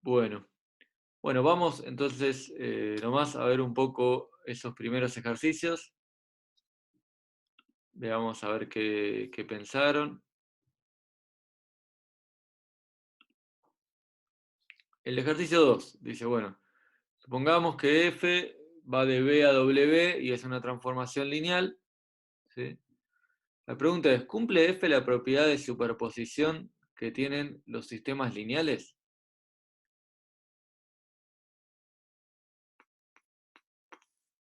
Bueno, bueno, vamos entonces nomás a ver un poco esos primeros ejercicios. Veamos a ver qué pensaron. El ejercicio 2 dice, bueno, supongamos que f va de B a W y es una transformación lineal, ¿sí? La pregunta es, ¿cumple f la propiedad de superposición que tienen los sistemas lineales?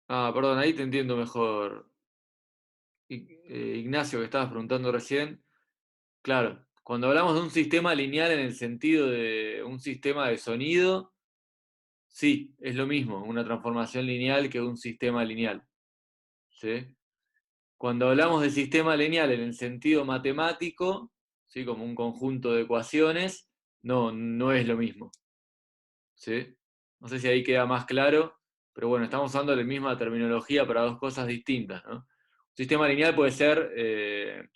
Ah, perdón, ahí te entiendo mejor, Ignacio, que estabas preguntando recién. Claro, cuando hablamos de un sistema lineal en el sentido de un sistema de sonido, sí, es lo mismo, una transformación lineal que un sistema lineal, ¿sí? Cuando hablamos de sistema lineal en el sentido matemático, ¿sí? Como un conjunto de ecuaciones, no es lo mismo, ¿sí? No sé si ahí queda más claro, pero bueno, estamos usando la misma terminología para dos cosas distintas, ¿no? Un sistema lineal puede ser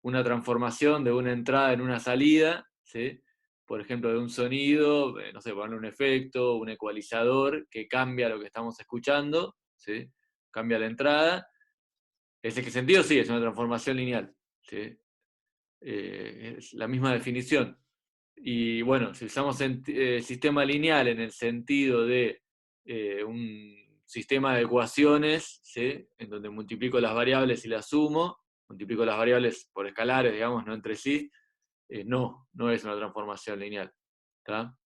una transformación de una entrada en una salida, ¿sí? Por ejemplo, de un sonido, no sé, ponerle un efecto, un ecualizador que cambia lo que estamos escuchando, ¿sí? Cambia la entrada. ¿En ese sentido? Sí, es una transformación lineal, ¿sí? Es la misma definición. Y bueno, si usamos sistema lineal en el sentido de un sistema de ecuaciones, ¿sí? En donde multiplico las variables y las sumo, multiplico las variables por escalares, digamos, no entre sí, no es una transformación lineal. ¿Está?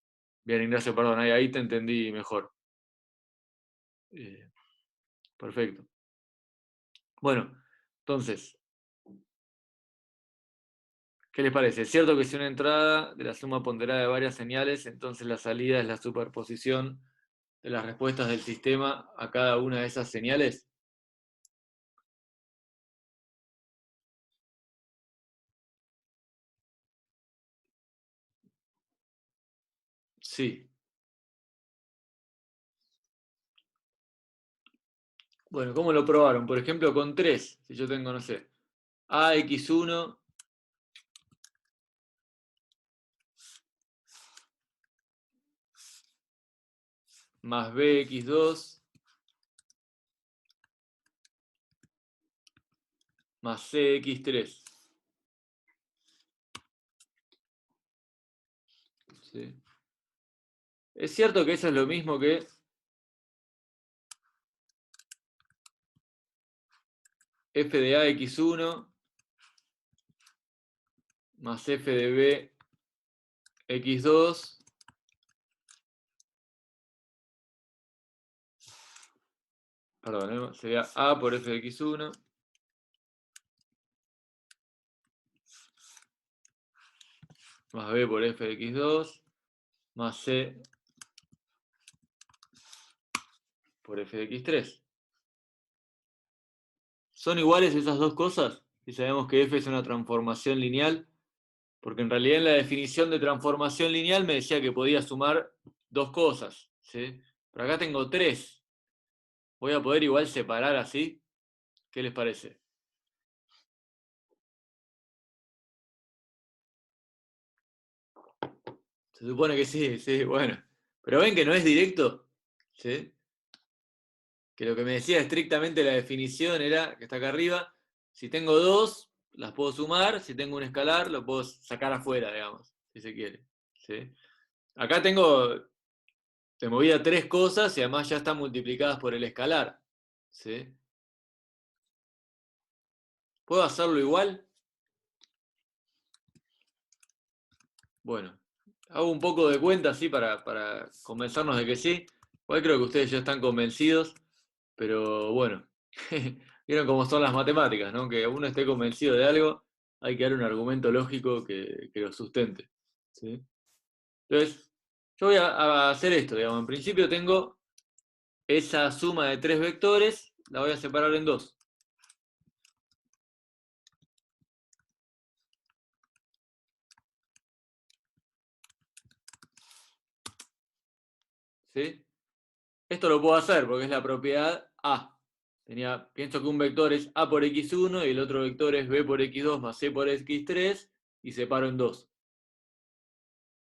Bien, Ignacio, perdón, ahí te entendí mejor. Eh, perfecto. Bueno, entonces, ¿qué les parece? ¿Es cierto que si una entrada de la suma ponderada de varias señales, entonces la salida es la superposición de las respuestas del sistema a cada una de esas señales? Sí. Bueno, ¿cómo lo probaron? Por ejemplo, con 3. Si yo tengo, no sé, AX1 más BX2 más CX3. ¿Sí? Es cierto que eso es lo mismo que f de AX1 más f de BX2 perdón, sería A por f de X1 más B por f de X2 más C por f de X3. ¿Son iguales esas dos cosas? Si sabemos que f es una transformación lineal, porque en realidad en la definición de transformación lineal me decía que podía sumar dos cosas, ¿sí? Pero acá tengo tres. ¿Voy a poder igual separar así? ¿Qué les parece? Se supone que sí, sí, bueno. Pero ven que no es directo, ¿sí? Que lo que me decía estrictamente la definición era, que está acá arriba, si tengo dos, las puedo sumar, si tengo un escalar, lo puedo sacar afuera, digamos, si se quiere, ¿sí? Acá tengo de movida tres cosas y además ya están multiplicadas por el escalar, ¿sí? ¿Puedo hacerlo igual? Bueno, hago un poco de cuenta así para convencernos de que sí. Igual creo que ustedes ya están convencidos, pero bueno, vieron cómo son las matemáticas, ¿no? Que uno esté convencido de algo, hay que dar un argumento lógico que lo sustente, ¿sí? Entonces, yo voy a hacer esto, digamos. En principio tengo esa suma de tres vectores, la voy a separar en dos. ¿Sí? Esto lo puedo hacer porque es la propiedad A. Pienso que un vector es A por X1 y el otro vector es B por X2 más C por X3 y separo en dos.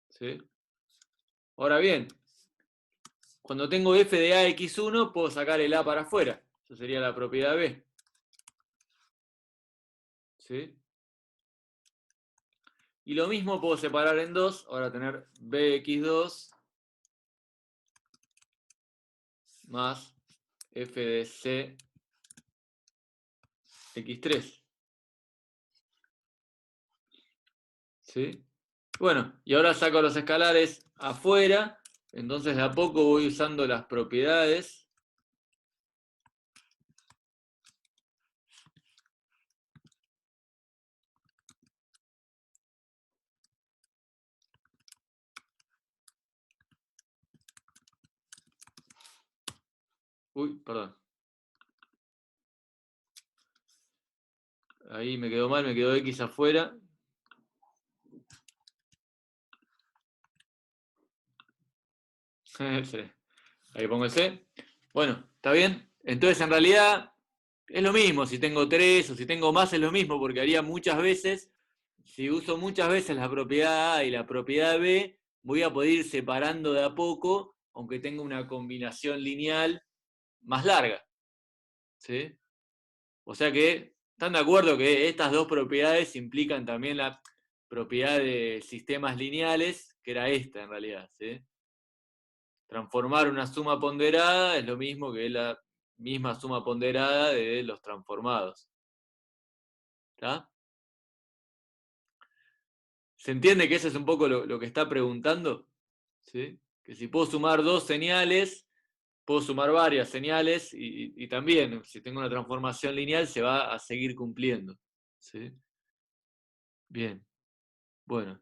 ¿Sí? Ahora bien, cuando tengo f de a x1, puedo sacar el a para afuera. Eso sería la propiedad b. ¿Sí? Y lo mismo puedo separar en dos. Ahora tener bx2 más f de c x3. ¿Sí? Bueno, y ahora saco los escalares afuera. Entonces de a poco voy usando las propiedades. Uy, perdón. Ahí me quedó mal, me quedó x afuera. Sí. Ahí pongo el C. Bueno, ¿está bien? Entonces en realidad es lo mismo, si tengo 3 o si tengo más es lo mismo, porque haría muchas veces, si uso muchas veces la propiedad A y la propiedad B, voy a poder ir separando de a poco, aunque tenga una combinación lineal más larga. ¿Sí? O sea que, ¿están de acuerdo que estas dos propiedades implican también la propiedad de sistemas lineales, que era esta en realidad? ¿Sí? Transformar una suma ponderada es lo mismo que la misma suma ponderada de los transformados. ¿Está? ¿Se entiende que eso es un poco lo que está preguntando? ¿Sí? Que si puedo sumar dos señales, puedo sumar varias señales y también, si tengo una transformación lineal, se va a seguir cumpliendo. ¿Sí? Bien, bueno.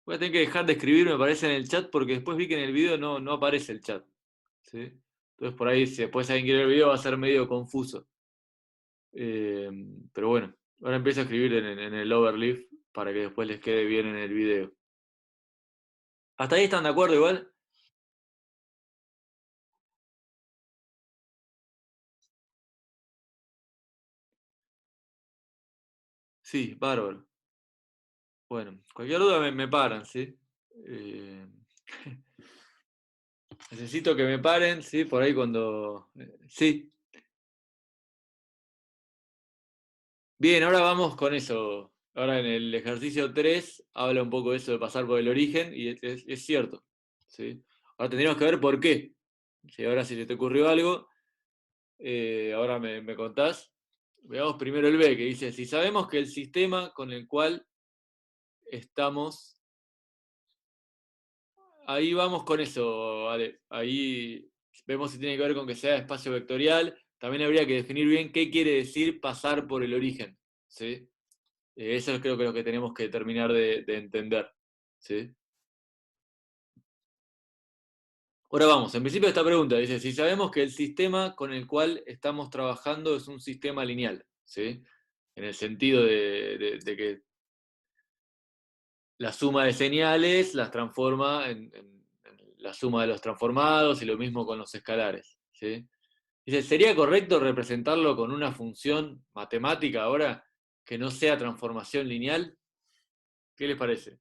Voy a tener que dejar de escribir, me parece, en el chat, porque después vi que en el video no aparece el chat. ¿Sí? Entonces por ahí, si después alguien quiere ver el video, va a ser medio confuso. Pero bueno, ahora empiezo a escribir en el overleaf para que después les quede bien en el video. ¿Hasta ahí están de acuerdo igual? Sí, bárbaro. Bueno, cualquier duda me paran, ¿sí? Eh, necesito que me paren, ¿sí? Por ahí cuando... sí. Bien, ahora vamos con eso. Ahora en el ejercicio 3 habla un poco de eso de pasar por el origen y es cierto, ¿sí? Ahora tendríamos que ver por qué. ¿Sí? Ahora si se te ocurrió algo, ahora me contás. Veamos primero el B, que dice, si sabemos que el sistema con el cual estamos, ahí vamos con eso, ¿vale? Ahí vemos si tiene que ver con que sea espacio vectorial. También habría que definir bien qué quiere decir pasar por el origen, ¿sí? Eso creo que es lo que tenemos que terminar de entender, ¿sí? Ahora vamos, en principio esta pregunta dice, si sabemos que el sistema con el cual estamos trabajando es un sistema lineal, ¿sí? En el sentido de que la suma de señales las transforma en la suma de los transformados y lo mismo con los escalares, ¿sí? Dice, ¿sería correcto representarlo con una función matemática ahora que no sea transformación lineal? ¿Qué les parece?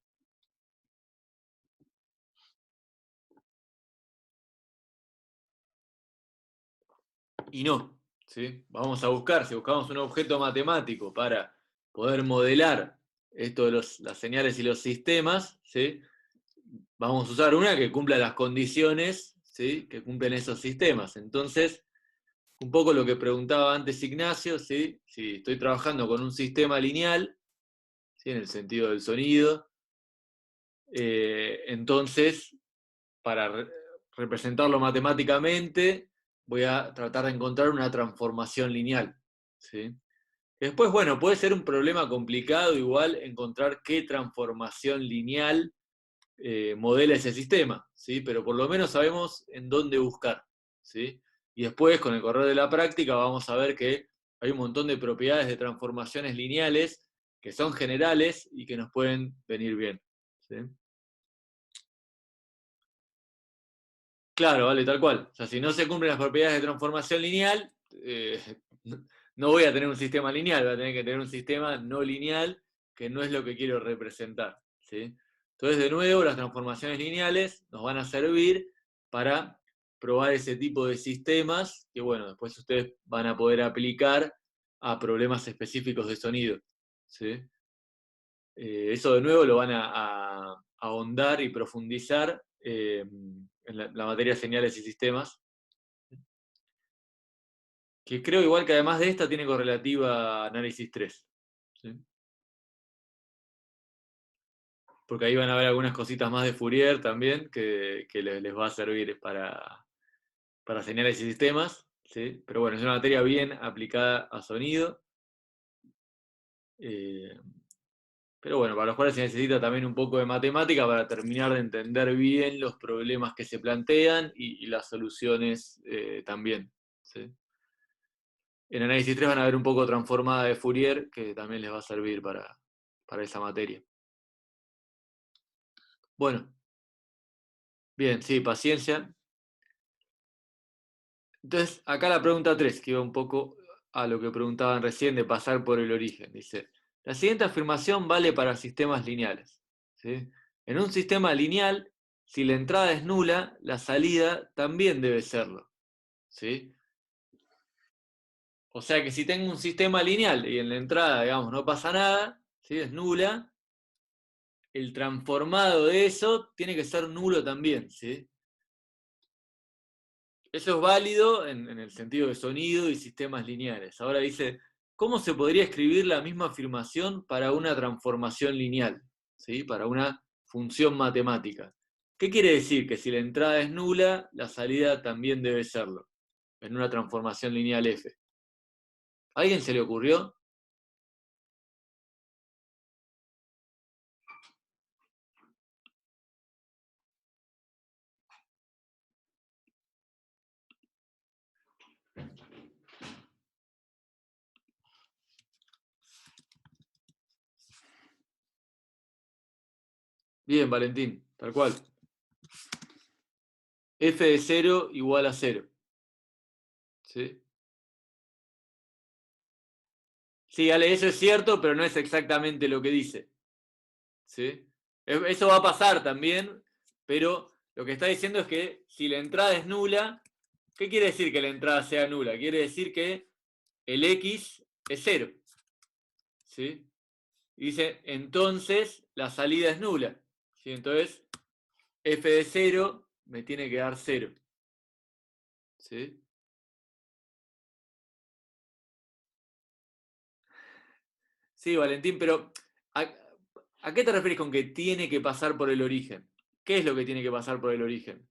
Y no, ¿sí? Vamos a buscar, si buscamos un objeto matemático para poder modelar esto de las señales y los sistemas, ¿sí? Vamos a usar una que cumpla las condiciones, ¿sí? Que cumplen esos sistemas. Entonces, un poco lo que preguntaba antes Ignacio, ¿sí? Si estoy trabajando con un sistema lineal, ¿sí? En el sentido del sonido, entonces, para representarlo matemáticamente, voy a tratar de encontrar una transformación lineal, ¿sí? Después, bueno, puede ser un problema complicado igual encontrar qué transformación lineal modela ese sistema, ¿sí? Pero por lo menos sabemos en dónde buscar, ¿sí? Y después, con el correr de la práctica, vamos a ver que hay un montón de propiedades de transformaciones lineales que son generales y que nos pueden venir bien, ¿sí? Claro, vale, tal cual. O sea, si no se cumplen las propiedades de transformación lineal, no voy a tener un sistema lineal, voy a tener que tener un sistema no lineal, que no es lo que quiero representar, ¿sí? Entonces, de nuevo, las transformaciones lineales nos van a servir para probar ese tipo de sistemas que, bueno, después ustedes van a poder aplicar a problemas específicos de sonido. ¿Sí? Eso de nuevo lo van a ahondar y profundizar en la materia de señales y sistemas, que creo igual que además de esta tiene correlativa a análisis 3. ¿Sí? Porque ahí van a ver algunas cositas más de Fourier también que les va a servir para señales y sistemas. ¿Sí? Pero bueno, es una materia bien aplicada a sonido. Pero bueno, para los cuales se necesita también un poco de matemática para terminar de entender bien los problemas que se plantean y las soluciones también. ¿Sí? En análisis 3 van a ver un poco transformada de Fourier, que también les va a servir para esa materia. Bueno, bien, sí, paciencia. Entonces, acá la pregunta 3, que iba un poco a lo que preguntaban recién de pasar por el origen. Dice, la siguiente afirmación vale para sistemas lineales. ¿Sí? En un sistema lineal, si la entrada es nula, la salida también debe serlo. ¿Sí? O sea que si tengo un sistema lineal y en la entrada, digamos, no pasa nada, ¿sí? Es nula, el transformado de eso tiene que ser nulo también. ¿Sí? Eso es válido en el sentido de sonido y sistemas lineales. Ahora dice, ¿cómo se podría escribir la misma afirmación para una transformación lineal? ¿Sí? Para una función matemática. ¿Qué quiere decir? Que si la entrada es nula, la salida también debe serlo, en una transformación lineal F. ¿A alguien se le ocurrió? Bien, Valentín, tal cual. F de 0 igual a 0. ¿Sí? Sí, Ale, eso es cierto, pero no es exactamente lo que dice. ¿Sí? Eso va a pasar también, pero lo que está diciendo es que si la entrada es nula, ¿qué quiere decir que la entrada sea nula? Quiere decir que el X es 0. ¿Sí? Y dice, entonces la salida es nula. ¿Sí? Entonces, f de 0 me tiene que dar 0. ¿Sí? Sí, Valentín, pero ¿a qué te refieres con que tiene que pasar por el origen? ¿Qué es lo que tiene que pasar por el origen?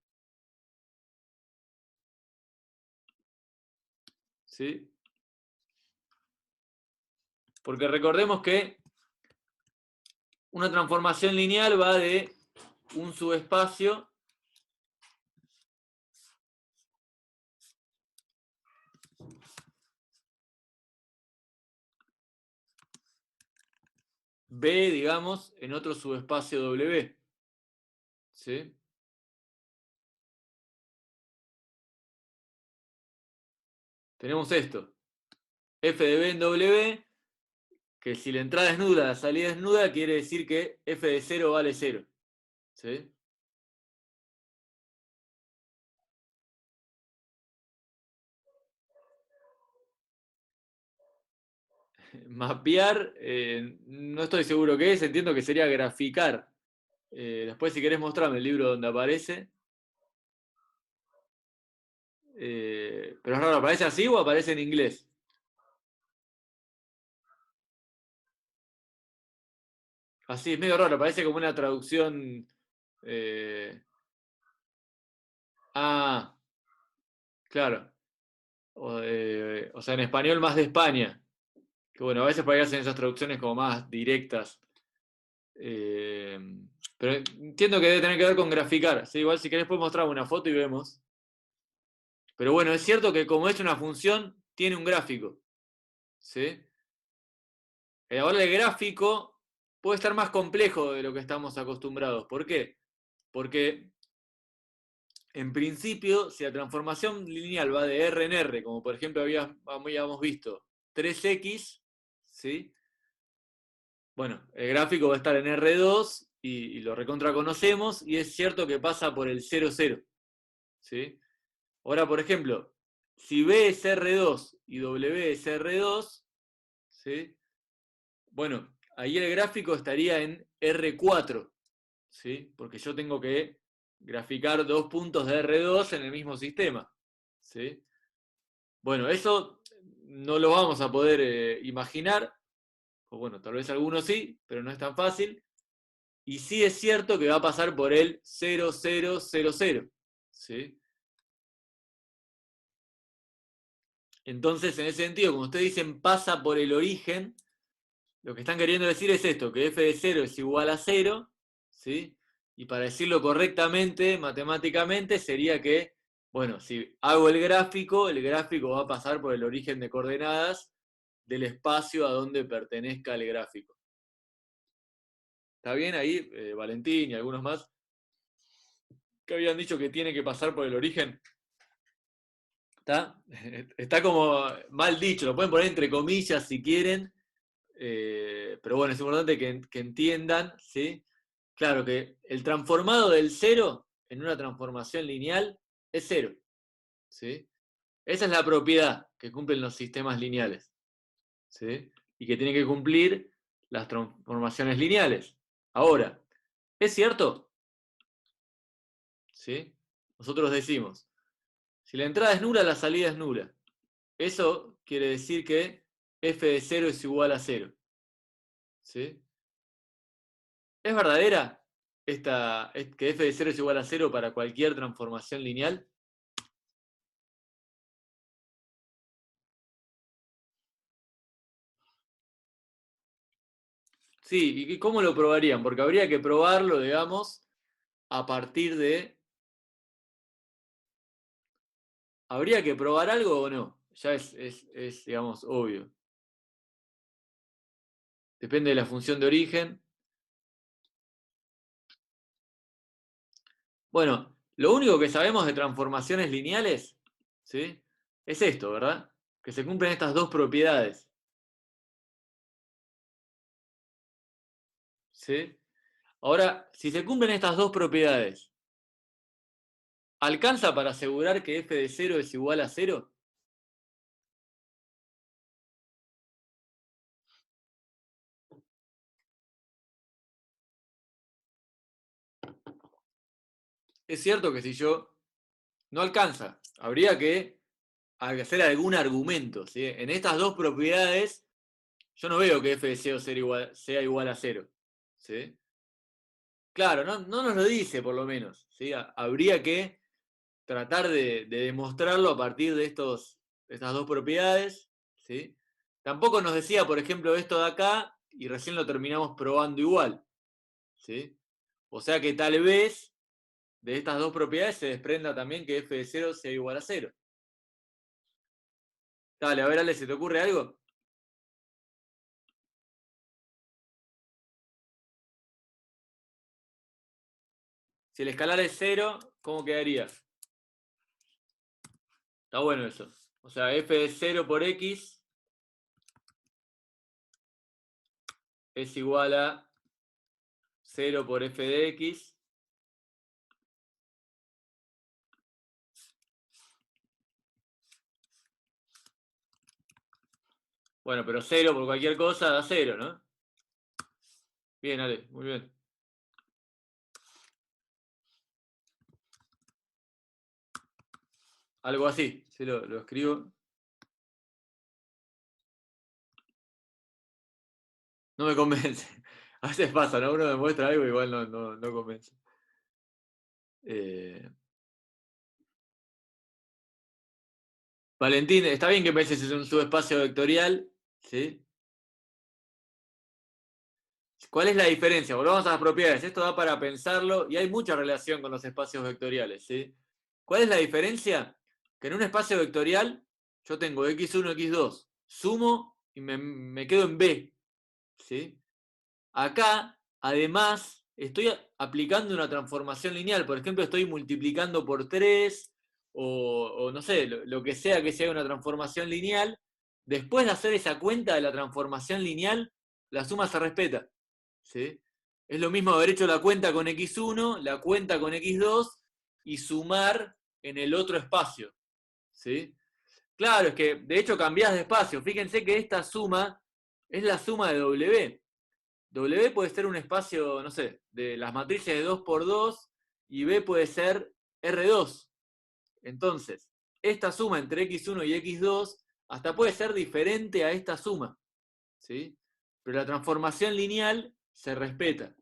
¿Sí? Porque recordemos que una transformación lineal va de un subespacio B, digamos, en otro subespacio W. ¿Sí? Tenemos esto. F de B en W, que si la entrada es nuda, la salida es nuda, quiere decir que F de 0 vale 0. ¿Sí? Mapear, no estoy seguro qué es, entiendo que sería graficar. Después, si querés mostrarme el libro donde aparece. Pero es raro, ¿aparece así o aparece en inglés? Así, es medio raro, parece como una traducción. eh, ah, claro. O sea, en español más de España. Que bueno, a veces por ahí hacen esas traducciones como más directas. Eh, pero entiendo que debe tener que ver con graficar. ¿Sí? Igual si querés puedo mostrar una foto y vemos. Pero bueno, es cierto que como es una función, tiene un gráfico. ¿Sí? Ahora el gráfico puede estar más complejo de lo que estamos acostumbrados. ¿Por qué? Porque en principio, si la transformación lineal va de R en R, como por ejemplo habíamos visto 3x, ¿sí? Bueno, el gráfico va a estar en R2 y lo recontra conocemos, y es cierto que pasa por el 0, 0. ¿Sí? Ahora, por ejemplo, si B es R2 y W es R2, ¿sí? Bueno, ahí el gráfico estaría en R4, ¿sí? Porque yo tengo que graficar dos puntos de R2 en el mismo sistema, ¿sí? Bueno, eso no lo vamos a poder imaginar, o bueno, tal vez algunos sí, pero no es tan fácil. Y sí es cierto que va a pasar por el 0, 0, 0, 0, ¿sí? Entonces, en ese sentido, como ustedes dicen, pasa por el origen, lo que están queriendo decir es esto, que f de 0 es igual a 0, ¿sí? Y para decirlo correctamente, matemáticamente, sería que, bueno, si hago el gráfico va a pasar por el origen de coordenadas del espacio a donde pertenezca el gráfico. ¿Está bien ahí, Valentín y algunos más, que habían dicho que tiene que pasar por el origen? ¿Está? Está como mal dicho, lo pueden poner entre comillas si quieren, pero bueno, es importante que entiendan, ¿sí? Claro que el transformado del 0 en una transformación lineal es 0, ¿sí? Esa es la propiedad que cumplen los sistemas lineales, ¿sí? Y que tienen que cumplir las transformaciones lineales. Ahora, ¿es cierto? ¿Sí? Nosotros decimos, si la entrada es nula, la salida es nula. Eso quiere decir que f de 0 es igual a 0. ¿Sí? ¿Es verdadera que f de 0 es igual a 0 para cualquier transformación lineal? Sí, ¿y cómo lo probarían? Porque habría que probarlo, digamos, a partir de... ¿Habría que probar algo o no? Ya es, digamos, obvio. Depende de la función de origen. Bueno, lo único que sabemos de transformaciones lineales, ¿sí? Es esto, ¿verdad? Que se cumplen estas dos propiedades, ¿sí? Ahora, si se cumplen estas dos propiedades, ¿alcanza para asegurar que f de 0 es igual a 0? Es cierto que si yo... No alcanza. Habría que hacer algún argumento, ¿sí? En estas dos propiedades, yo no veo que f de 0 sea igual a 0, ¿sí? Claro, no nos lo dice por lo menos, ¿sí? Habría que tratar de demostrarlo a partir de estas dos propiedades, ¿sí? Tampoco nos decía, por ejemplo, esto de acá, y recién lo terminamos probando igual, ¿sí? O sea que tal vez de estas dos propiedades se desprenda también que f de 0 sea igual a 0. Dale, a ver, Ale, ¿se te ocurre algo? Si el escalar es 0, ¿cómo quedaría? Está bueno eso. O sea, f de 0 por x es igual a 0 por f de x. Bueno, pero 0 por cualquier cosa da 0, ¿no? Bien, Ale, muy bien. Algo así, sí, lo escribo. No me convence. A veces pasa, ¿no? Uno me muestra algo y igual no convence. Eh, Valentín, está bien que penses en un subespacio vectorial, ¿sí? ¿Cuál es la diferencia? Volvamos a las propiedades. Esto da para pensarlo y hay mucha relación con los espacios vectoriales, ¿sí? ¿Cuál es la diferencia? Que en un espacio vectorial yo tengo x1, x2, sumo y me quedo en B, ¿sí? Acá, además, estoy aplicando una transformación lineal. Por ejemplo, estoy multiplicando por 3 o no sé, lo que sea una transformación lineal. Después de hacer esa cuenta de la transformación lineal, la suma se respeta, ¿sí? Es lo mismo haber hecho la cuenta con x1, la cuenta con x2 y sumar en el otro espacio. ¿Sí? Claro, es que de hecho cambiás de espacio. Fíjense que esta suma es la suma de W. W puede ser un espacio, no sé, de las matrices de 2 por 2 y B puede ser R2. Entonces, esta suma entre x1 y x2 hasta puede ser diferente a esta suma. ¿Sí? Pero la transformación lineal se respeta.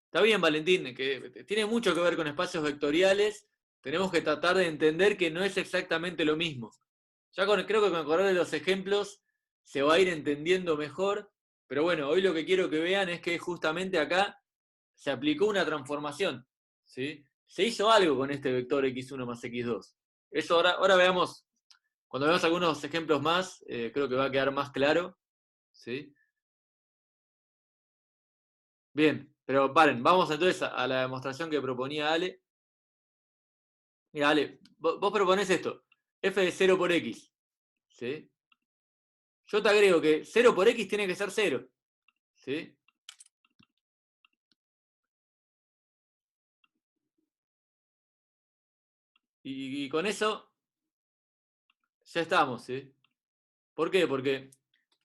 Está bien, Valentín, que tiene mucho que ver con espacios vectoriales. Tenemos que tratar de entender que no es exactamente lo mismo. Ya creo que con el correr de los ejemplos se va a ir entendiendo mejor. Pero bueno, hoy lo que quiero que vean es que justamente acá se aplicó una transformación. ¿Sí? Se hizo algo con este vector x1 más x2. Eso ahora veamos, cuando veamos algunos ejemplos más, creo que va a quedar más claro. ¿Sí? Bien, pero paren, vamos entonces a la demostración que proponía Ale. Mira, Ale, vos proponés esto, f de 0 por x. ¿Sí? Yo te agrego que 0 por x tiene que ser 0. ¿Sí? Y con eso ya estamos. ¿Sí? ¿Por qué? Porque,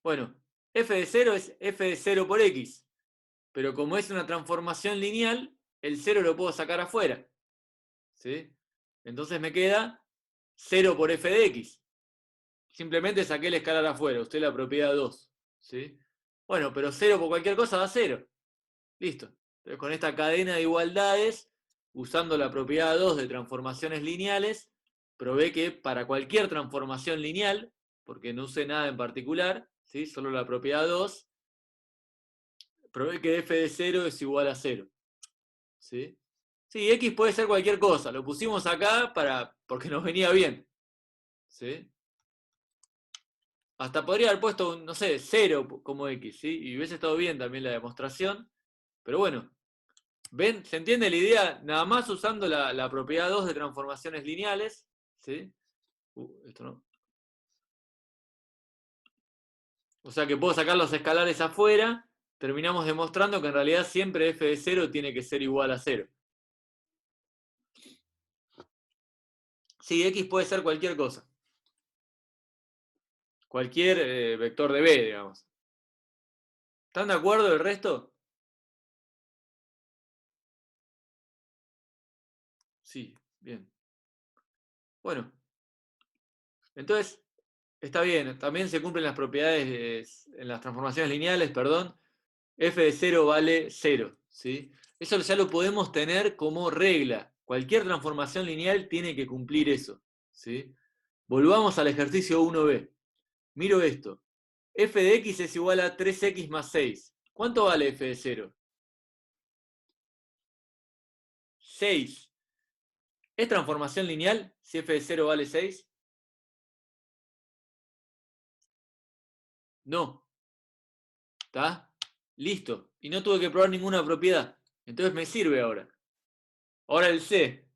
bueno, f de 0 es f de 0 por x. Pero como es una transformación lineal, el 0 lo puedo sacar afuera. ¿Sí? Entonces me queda 0 por f de x. Simplemente saqué el escalar afuera, usted la propiedad 2. ¿Sí? Bueno, pero 0 por cualquier cosa da 0. Listo. Entonces, con esta cadena de igualdades, usando la propiedad 2 de transformaciones lineales, probé que para cualquier transformación lineal, porque no usé nada en particular, ¿sí? Solo la propiedad 2, probé que f de 0 es igual a 0. ¿Sí? Sí, x puede ser cualquier cosa. Lo pusimos acá porque nos venía bien. ¿Sí? Hasta podría haber puesto, no sé, 0 como x, ¿sí? Y hubiese estado bien también la demostración. Pero bueno, ¿ven? ¿Se entiende la idea? Nada más usando la propiedad 2 de transformaciones lineales. ¿Sí? Esto no. O sea que puedo sacar los escalares afuera. Terminamos demostrando que en realidad siempre f de 0 tiene que ser igual a 0. Sí, x puede ser cualquier cosa. Cualquier vector de b, digamos. ¿Están de acuerdo el resto? Sí, bien. Bueno, entonces está bien. También se cumplen las propiedades en las transformaciones lineales, perdón. F de 0 vale 0. ¿Sí? Eso ya lo podemos tener como regla. Cualquier transformación lineal tiene que cumplir eso. ¿Sí? Volvamos al ejercicio 1b. Miro esto. F de x es igual a 3x más 6. ¿Cuánto vale f de 0? 6. ¿Es transformación lineal si f de 0 vale 6? No. ¿Está? Listo. Y no tuve que probar ninguna propiedad. Entonces me sirve ahora. Ahora el C.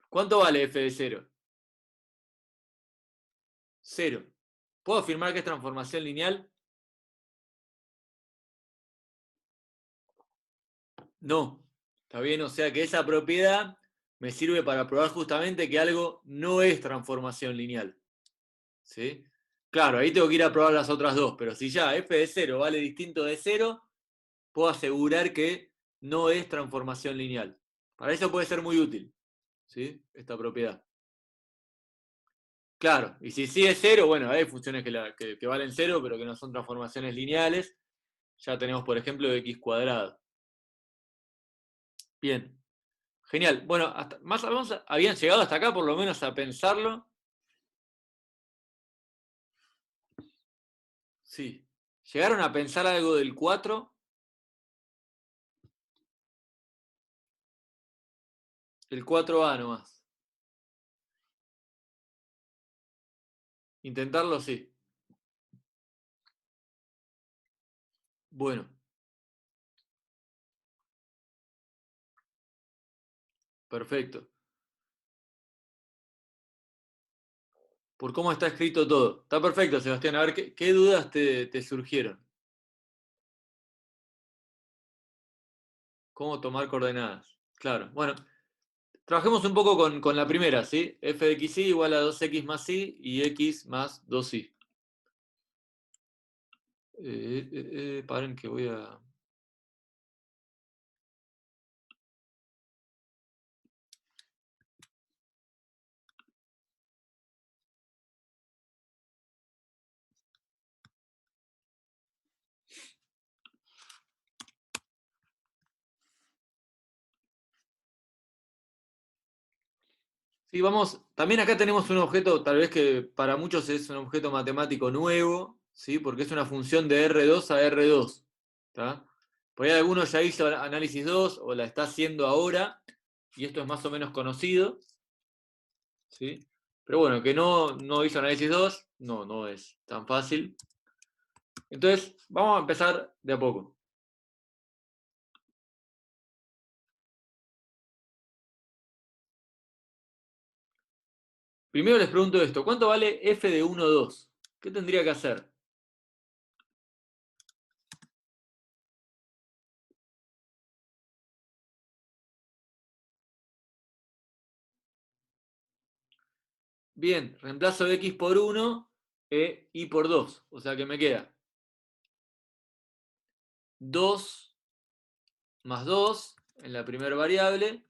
¿Cuánto vale f de 0? 0. ¿Puedo afirmar que es transformación lineal? No. ¿Está bien? O sea que esa propiedad me sirve para probar justamente que algo no es transformación lineal. ¿Sí? Claro, ahí tengo que ir a probar las otras dos, pero si ya f de 0 vale distinto de 0, puedo asegurar que no es transformación lineal. Para eso puede ser muy útil, ¿sí? Esta propiedad. Claro, y si sí es 0, bueno, hay funciones que valen 0, pero que no son transformaciones lineales. Ya tenemos, por ejemplo, x cuadrado. Bien, genial. Bueno, más o menos habían llegado hasta acá, por lo menos a pensarlo. Sí. ¿Llegaron a pensar algo del 4? El 4a nomás. Intentarlo, sí. Bueno, perfecto. Por cómo está escrito todo. Está perfecto, Sebastián. A ver, ¿qué dudas te surgieron? ¿Cómo tomar coordenadas? Claro, bueno, trabajemos un poco con la primera, ¿sí? F de xy igual a 2x más y x más 2y. Paren que voy a... Sí, vamos, también acá tenemos un objeto, tal vez que para muchos es un objeto matemático nuevo, ¿sí? Porque es una función de R2 a R2. ¿Tá? Por ahí alguno ya hizo análisis 2 o la está haciendo ahora, y esto es más o menos conocido, ¿sí? Pero bueno, que no hizo análisis 2 no es tan fácil. Entonces, vamos a empezar de a poco. Primero les pregunto esto, ¿cuánto vale f de 1, 2? ¿Qué tendría que hacer? Bien, reemplazo x por 1 e y por 2. O sea que me queda 2 más 2 en la primera variable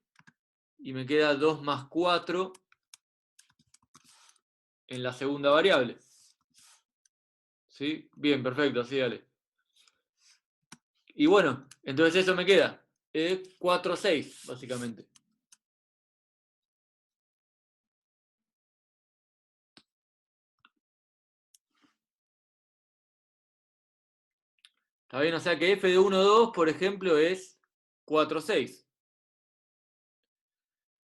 y me queda 2 más 4 en la segunda variable. ¿Sí? Bien, perfecto, así dale. Y bueno, entonces eso me queda 4, 6, básicamente. ¿Está bien? O sea que f de 1, 2, por ejemplo, es 4, 6.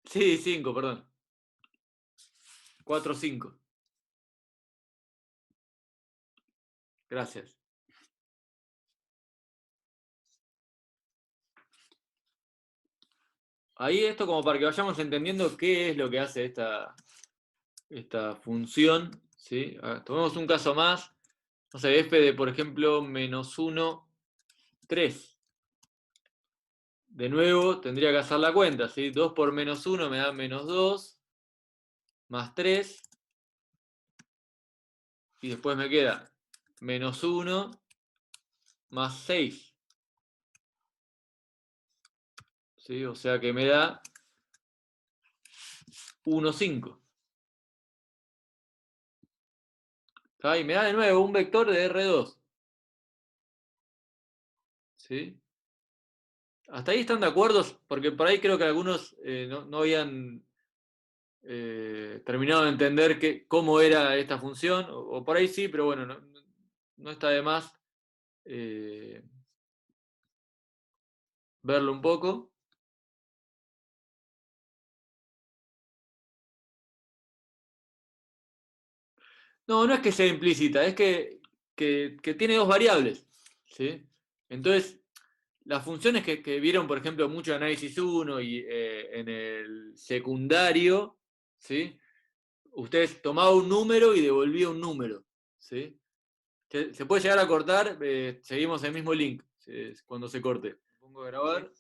Sí, 5, perdón. 4, 5. Gracias. Ahí esto como para que vayamos entendiendo qué es lo que hace esta función. ¿Sí? Tomemos un caso más. No sé, f de, por ejemplo, menos 1, 3. De nuevo, tendría que hacer la cuenta. ¿Sí? 2 por menos 1 me da menos 2, más 3. Y después me queda menos 1, más 6. ¿Sí? O sea que me da 1, 5. Y me da de nuevo un vector de R2. ¿Sí? Hasta ahí están de acuerdo, porque por ahí creo que algunos no habían terminado de entender cómo era esta función, o por ahí sí, pero bueno, no está de más eh, verlo un poco. No, no es que sea implícita, es que tiene dos variables. ¿Sí? Entonces, las funciones que vieron, por ejemplo, mucho en análisis 1 y en el secundario, ¿sí? Ustedes tomaban un número y devolvían un número. ¿Sí? Se puede llegar a cortar, seguimos el mismo link cuando se corte. Pongo a grabar,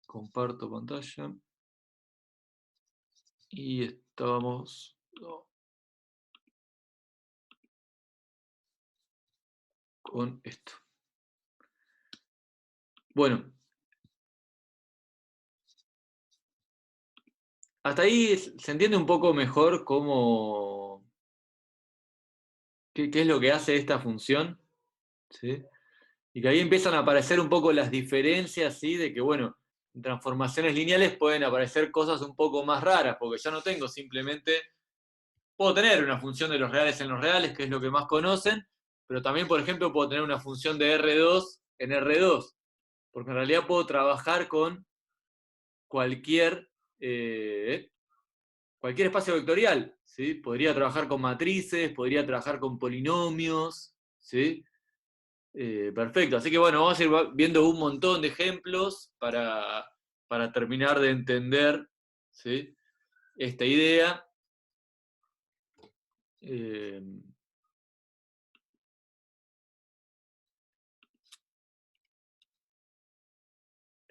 comparto pantalla y estábamos con esto. Bueno, hasta ahí se entiende un poco mejor qué es lo que hace esta función. ¿Sí? Y que ahí empiezan a aparecer un poco las diferencias, ¿sí? De que, bueno, en transformaciones lineales pueden aparecer cosas un poco más raras, porque ya no tengo simplemente, puedo tener una función de los reales en los reales, que es lo que más conocen, pero también, por ejemplo, puedo tener una función de R2 en R2, porque en realidad puedo trabajar con cualquier, eh, cualquier espacio vectorial, ¿sí? Podría trabajar con matrices, podría trabajar con polinomios, ¿sí? Perfecto, así que bueno, vamos a ir viendo un montón de ejemplos para terminar de entender, ¿sí? Esta idea. Eh,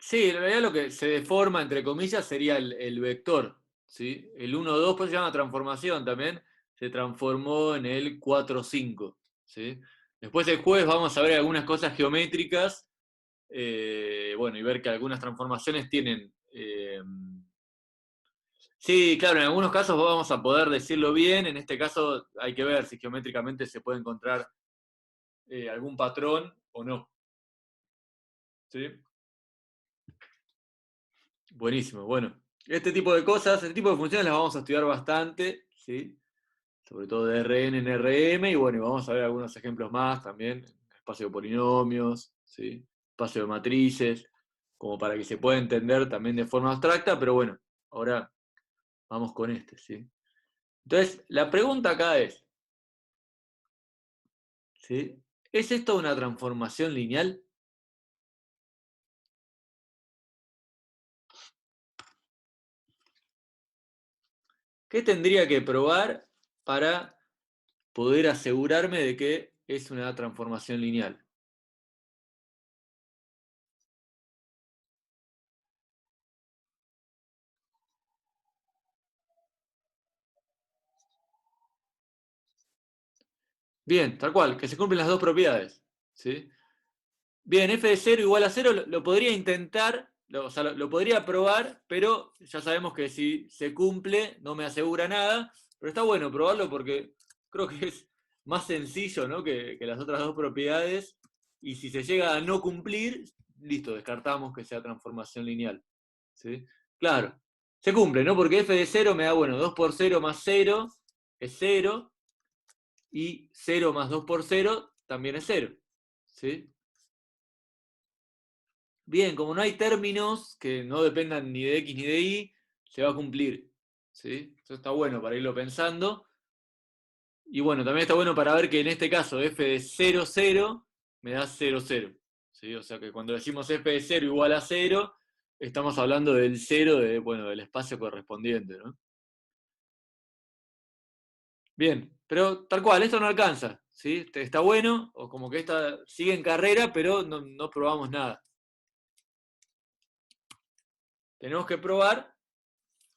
Sí, en realidad lo que se deforma, entre comillas, sería el vector. ¿Sí? El 1,2, pues se llama transformación también, se transformó en el 4,5. ¿Sí? Después el jueves vamos a ver algunas cosas geométricas, bueno, y ver que algunas transformaciones tienen... sí, claro, en algunos casos vamos a poder decirlo bien, en este caso hay que ver si geométricamente se puede encontrar algún patrón o no. ¿Sí? Buenísimo, bueno. Este tipo de cosas, este tipo de funciones las vamos a estudiar bastante, ¿sí? Sobre todo de Rn en Rm, y bueno, y vamos a ver algunos ejemplos más también, espacio de polinomios, ¿sí? Espacio de matrices, como para que se pueda entender también de forma abstracta, pero bueno, ahora vamos con este, ¿sí? Entonces, la pregunta acá es, ¿sí? ¿Es esto una transformación lineal? ¿Qué tendría que probar para poder asegurarme de que es una transformación lineal? Bien, tal cual, que se cumplen las dos propiedades, ¿sí? Bien, f de 0 igual a 0 lo podría intentar, o sea, lo podría probar, pero ya sabemos que si se cumple no me asegura nada, pero está bueno probarlo porque creo que es más sencillo, ¿no? que las otras dos propiedades, y si se llega a no cumplir, listo, descartamos que sea transformación lineal, ¿sí? Claro, se cumple, ¿no? Porque f de 0 me da, bueno, 2 por 0 más 0 es 0, y 0 más 2 por 0 también es 0, ¿sí? Bien, como no hay términos que no dependan ni de x ni de y, se va a cumplir. ¿Sí? Eso está bueno para irlo pensando. Y bueno, también está bueno para ver que en este caso f de 0, 0 me da 0, 0. ¿Sí? O sea que cuando decimos f de 0 igual a 0, estamos hablando del 0 de, bueno, del espacio correspondiente, ¿no? Bien, pero tal cual, esto no alcanza. ¿Sí? Está bueno, o como que esta sigue en carrera, pero no probamos nada. Tenemos que probar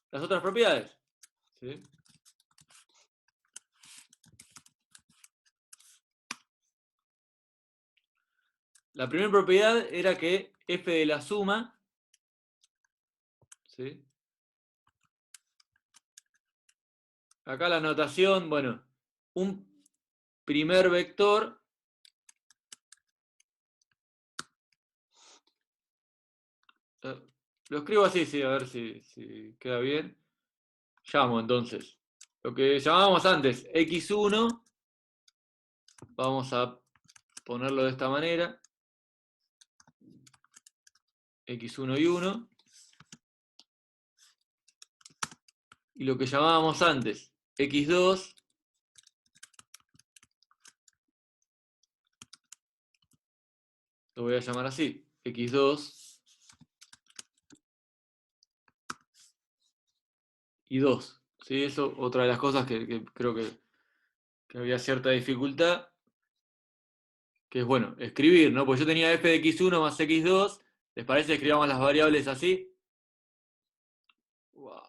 las otras propiedades. ¿Sí? La primera propiedad era que f de la suma, ¿sí? Acá la notación, bueno, un primer vector, lo escribo así, sí, a ver si queda bien. Llamo entonces. Lo que llamábamos antes, x1, vamos a ponerlo de esta manera, x1 y 1, y lo que llamábamos antes, x2, lo voy a llamar así, x2 y 2. ¿Sí? Eso, otra de las cosas que creo que había cierta dificultad, que es bueno, escribir, ¿no? Pues yo tenía f de x1 más x2, ¿les parece que escribamos las variables así? Wow.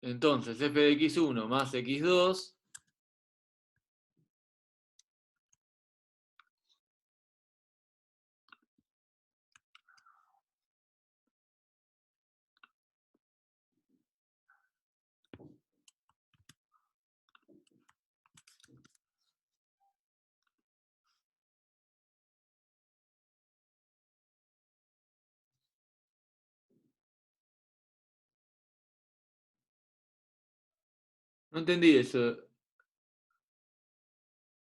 Entonces, f de x1 más x2, no entendí eso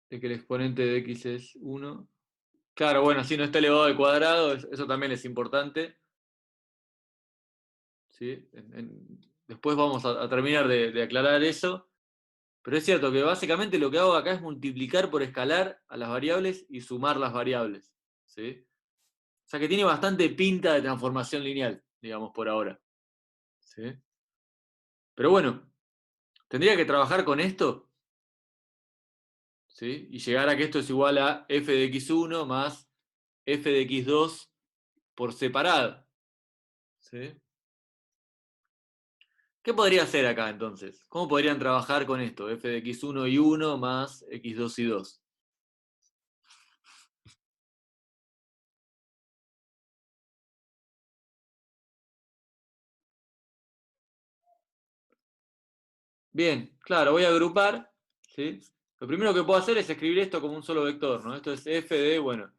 de que el exponente de x es 1. Claro, bueno, si no está elevado al cuadrado, eso también es importante. ¿Sí? Después vamos a terminar de aclarar eso. Pero es cierto que básicamente lo que hago acá es multiplicar por escalar a las variables y sumar las variables. ¿Sí? O sea que tiene bastante pinta de transformación lineal, digamos, por ahora. ¿sí? Pero bueno, tendría que trabajar con esto, ¿sí? Y llegar a que esto es igual a f de x1 más f de x2 por separado, ¿sí? ¿Qué podría hacer acá entonces? ¿Cómo podrían trabajar con esto? F de x1 y 1 más x2 y 2. Bien, claro, voy a agrupar, ¿sí? Lo primero que puedo hacer es escribir esto como un solo vector, ¿no? Esto es f de, bueno,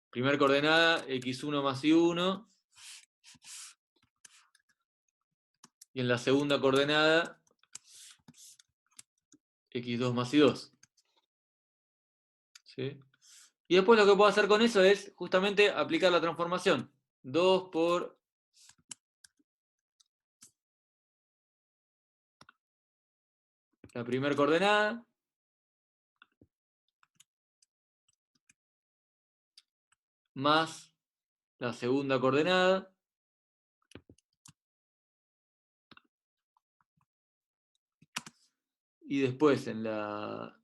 primer coordenada x1 más y1, y en la segunda coordenada x2 más y2, ¿sí? Y después lo que puedo hacer con eso es justamente aplicar la transformación. 2 por la primera coordenada más la segunda coordenada y después en la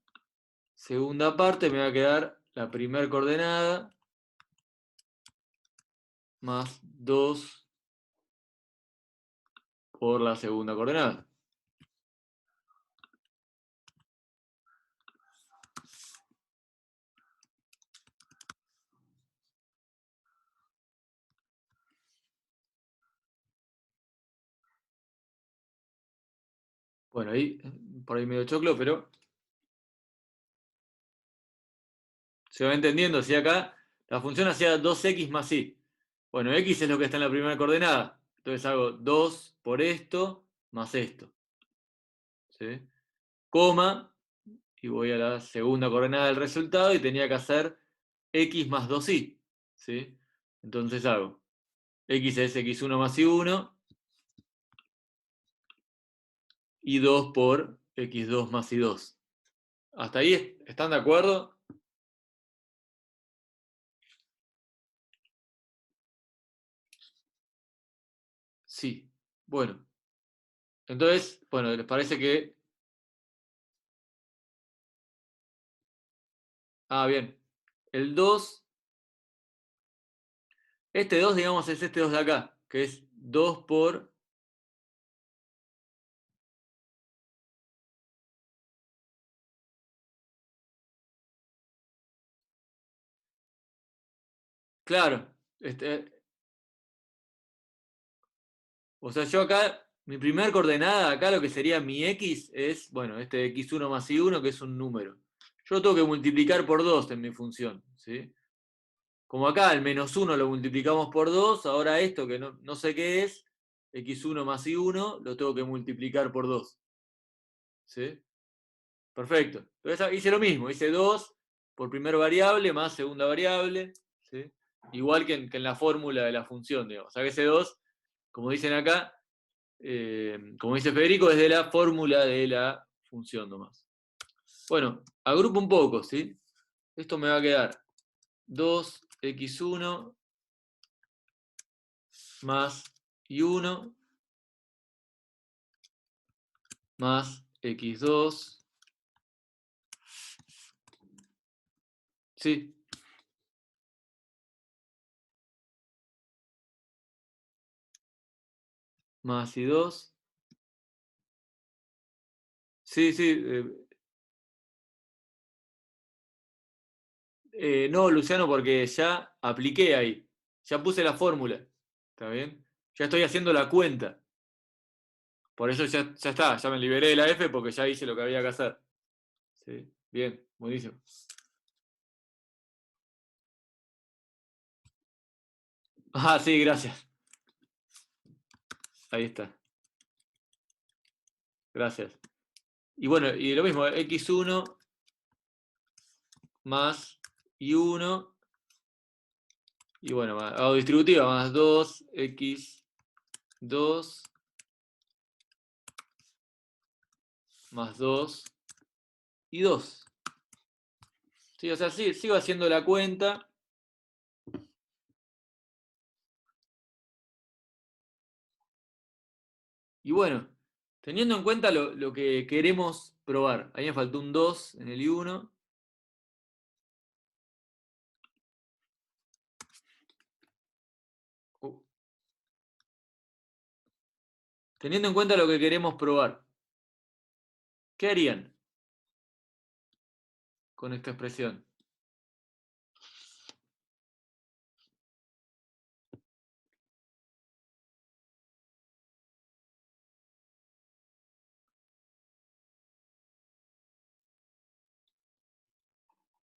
segunda parte me va a quedar la primera coordenada más 2 por la segunda coordenada. Bueno, ahí por ahí medio choclo, pero se va entendiendo. Si acá la función hacía 2x más y. Bueno, x es lo que está en la primera coordenada. Entonces hago 2 por esto más esto, ¿sí? Coma, y voy a la segunda coordenada del resultado y tenía que hacer x más 2y, ¿sí? Entonces hago x es x1 más y1 y 2 por x2 más y2. ¿Hasta ahí están de acuerdo? Sí. Bueno, entonces, bueno, ¿les parece que... Ah, bien. El 2, este 2, digamos, es este 2 de acá, que es 2 por... Claro, o sea, yo acá, mi primer coordenada, acá lo que sería mi x es, bueno, este x1 más y1, que es un número. Yo lo tengo que multiplicar por 2 en mi función, ¿sí? Como acá el menos 1 lo multiplicamos por 2, ahora esto que no sé qué es, x1 más y1, lo tengo que multiplicar por 2, ¿sí? Perfecto. Entonces hice lo mismo, hice 2 por primera variable más segunda variable, ¿sí? Igual que en la fórmula de la función, digamos. O sea que ese 2, como dicen acá, como dice Federico, es de la fórmula de la función nomás. Bueno, agrupo un poco, ¿sí? Esto me va a quedar 2x1 más y1 más x2, ¿sí? Más y2. Sí, sí. No, Luciano, porque ya apliqué ahí. Ya puse la fórmula. ¿Está bien? Ya estoy haciendo la cuenta. Por eso ya está. Ya me liberé de la F porque ya hice lo que había que hacer. ¿Sí? Bien, buenísimo. Ah, sí, gracias. Ahí está. Gracias. Y bueno, y lo mismo, x1 más y1. Y bueno, hago distributiva más 2x2 más 2 y 2. Sí, o sea, sí, sigo haciendo la cuenta. Y bueno, teniendo en cuenta lo que queremos probar, ahí me faltó un 2 en el I1. Teniendo en cuenta lo que queremos probar, ¿qué harían con esta expresión?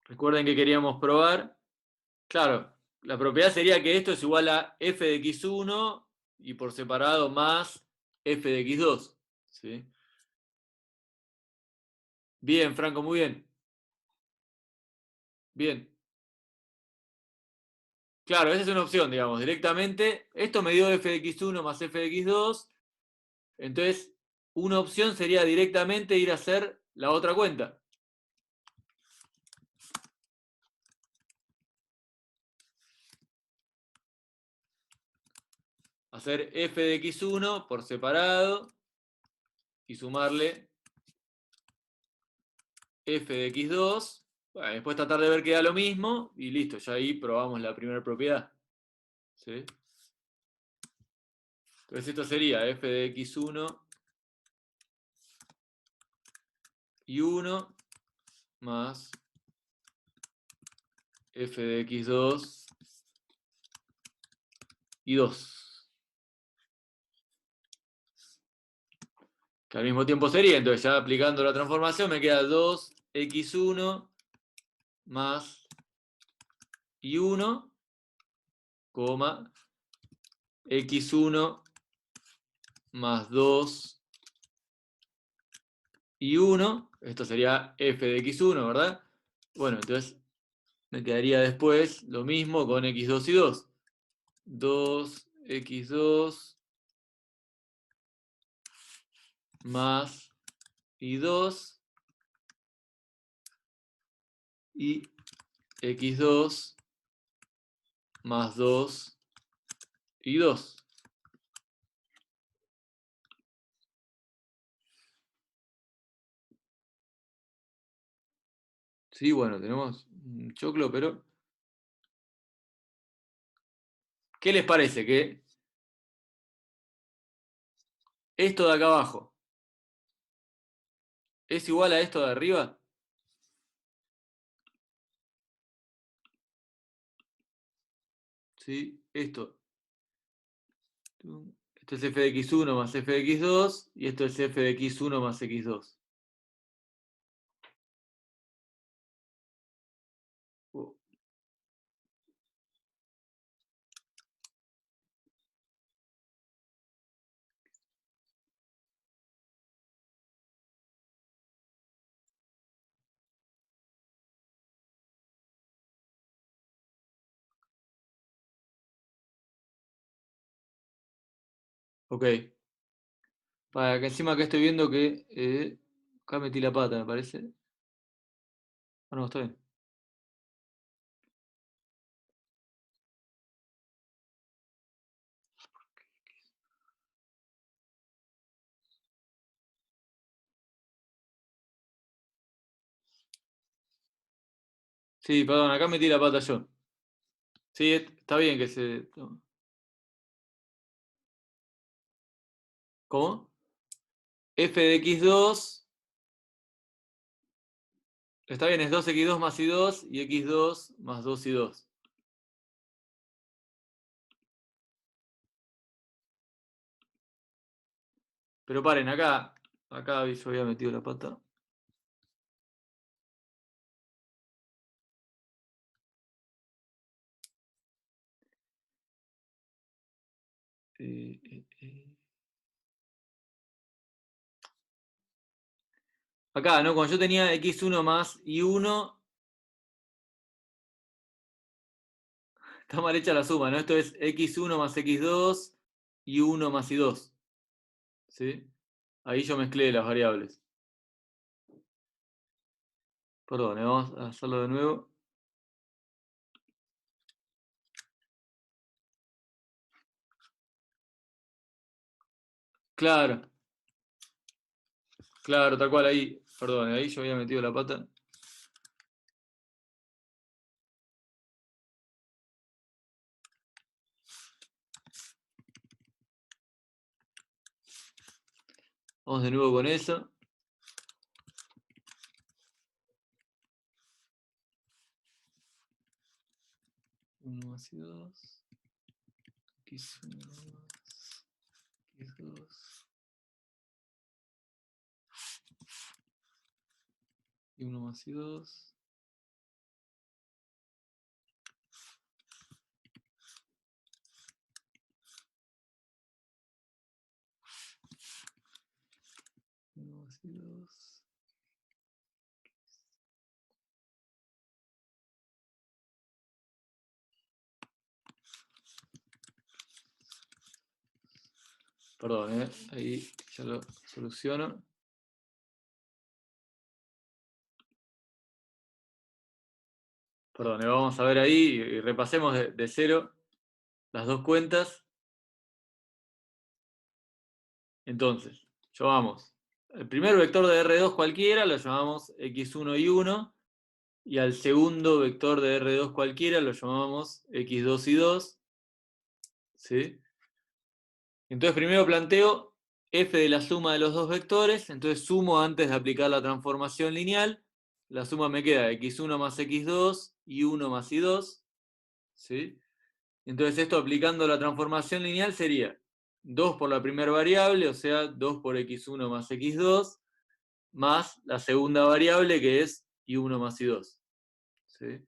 Recuerden que queríamos probar. Claro, la propiedad sería que esto es igual a f de x1 y por separado más f de x2. ¿Sí? Bien, Franco, muy bien. Bien. Claro, esa es una opción, digamos, directamente. Esto me dio f de x1 más f de x2. Entonces, una opción sería directamente ir a hacer la otra cuenta. Hacer f de x1 por separado y sumarle f de x2. Bueno, después tratar de ver que da lo mismo y listo, ya ahí probamos la primera propiedad. ¿Sí? Entonces esto sería f de x1 y 1 más f de x2 y 2. Que al mismo tiempo sería, entonces ya aplicando la transformación me queda 2x1 más y 1, coma, x1 más 2 y 1. Esto sería f de x1, ¿verdad? Bueno, entonces me quedaría después lo mismo con x2 y 2. 2x2 más y 2 y x2 más 2 y 2. Sí, bueno, tenemos un choclo, pero ¿qué les parece? Que esto de acá abajo es igual a esto de arriba. ¿Sí? Esto es f de x1 más f de x2 y esto es f de x1 más x2. Oh, ok. Para que encima que estoy viendo que acá metí la pata, me parece. Ah, no, está bien. Sí, perdón, acá metí la pata yo. Sí, está bien que se... ¿Cómo? F de x2, está bien, es 2x2 más y2 y x2 más 2 y 2. Pero paren, acá yo había metido la pata. Eh, eh, eh. Acá, ¿no? Cuando yo tenía x1 más y1, está mal hecha la suma, ¿no? Esto es x1 más x2 y 1 más y2. ¿Sí? Ahí yo mezclé las variables. Perdón, vamos a hacerlo de nuevo. Claro, claro, tal cual ahí. Perdón, ahí yo había metido la pata. Vamos de nuevo con eso. Uno más y dos. X1 más X2. Y uno más y dos. Uno más y dos. Perdón, ahí ya lo soluciono. Perdón, vamos a ver ahí y repasemos de cero las dos cuentas. Entonces, llamamos el primer vector de R2 cualquiera, lo llamamos X1 y 1, y al segundo vector de R2 cualquiera lo llamamos X2 y 2. ¿Sí? Entonces primero planteo f de la suma de los dos vectores, entonces sumo antes de aplicar la transformación lineal, la suma me queda x1 más x2 y 1 más y2, ¿sí? Entonces esto aplicando la transformación lineal sería 2 por la primera variable, o sea 2 por x1 más x2, más la segunda variable que es y1 más y2, ¿sí?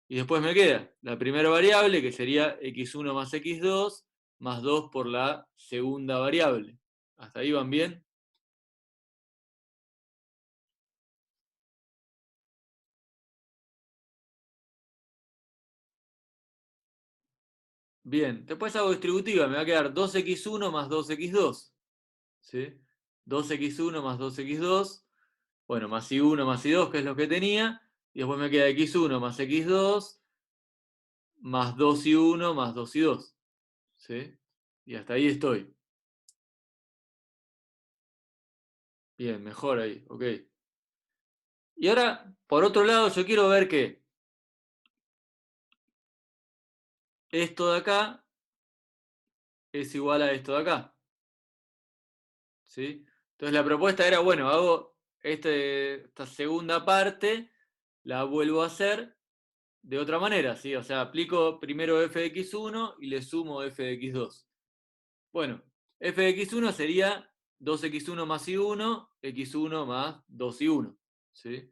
Y después me queda la primera variable, que sería x1 más x2, más 2 por la segunda variable. ¿Hasta ahí van bien? Bien. Después hago distributiva, me va a quedar 2x1 más 2x2. ¿Sí? 2x1 más 2x2. Bueno, más y1 más y2, que es lo que tenía. Y después me queda x1 más x2, más 2y1 más 2y2. ¿Sí? Y hasta ahí estoy. Bien, mejor ahí, ok. Y ahora, por otro lado, yo quiero ver que esto de acá es igual a esto de acá. ¿Sí? Entonces la propuesta era, bueno, hago esta segunda parte, la vuelvo a hacer de otra manera, ¿sí? O sea, aplico primero f de x1 y le sumo f de x2. Bueno, f de x1 sería 2x1 más y1, x1 más 2y1, ¿sí?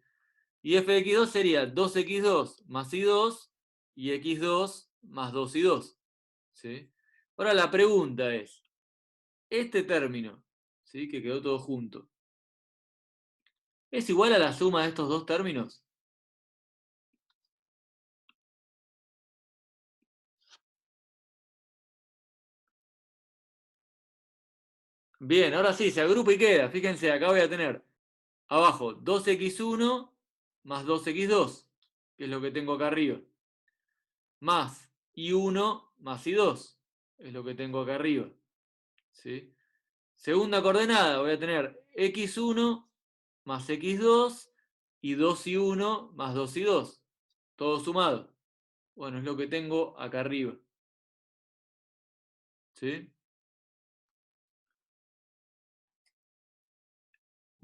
Y f de x2 sería 2x2 más y2 y x2 más 2y2, ¿sí? Ahora la pregunta es, este término, ¿sí? Que quedó todo junto, ¿es igual a la suma de estos dos términos? Bien, ahora sí, se agrupa y queda. Fíjense, acá voy a tener abajo 2x1 más 2x2, que es lo que tengo acá arriba, más y1 más y2, es lo que tengo acá arriba. ¿Sí? Segunda coordenada, voy a tener x1 más x2 y 2y1 más 2y2, todo sumado. Bueno, es lo que tengo acá arriba. ¿Sí?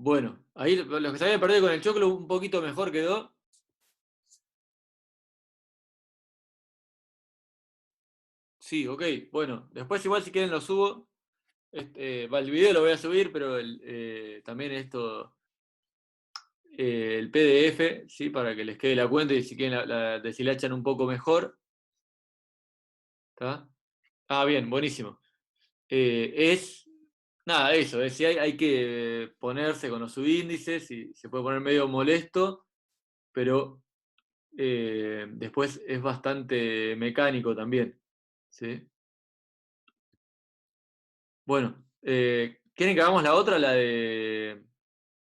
Bueno, ahí lo que se había perdido con el choclo un poquito mejor quedó. Sí, ok, bueno, después igual si quieren lo subo. El video lo voy a subir, pero también esto, el PDF, ¿sí? Para que les quede la cuenta y si quieren la deshilachan un poco mejor. ¿Está? Ah, bien, buenísimo. Nada, eso, si hay que ponerse con los subíndices y se puede poner medio molesto, pero después es bastante mecánico también. ¿Sí? Bueno, ¿quieren que hagamos la otra, la de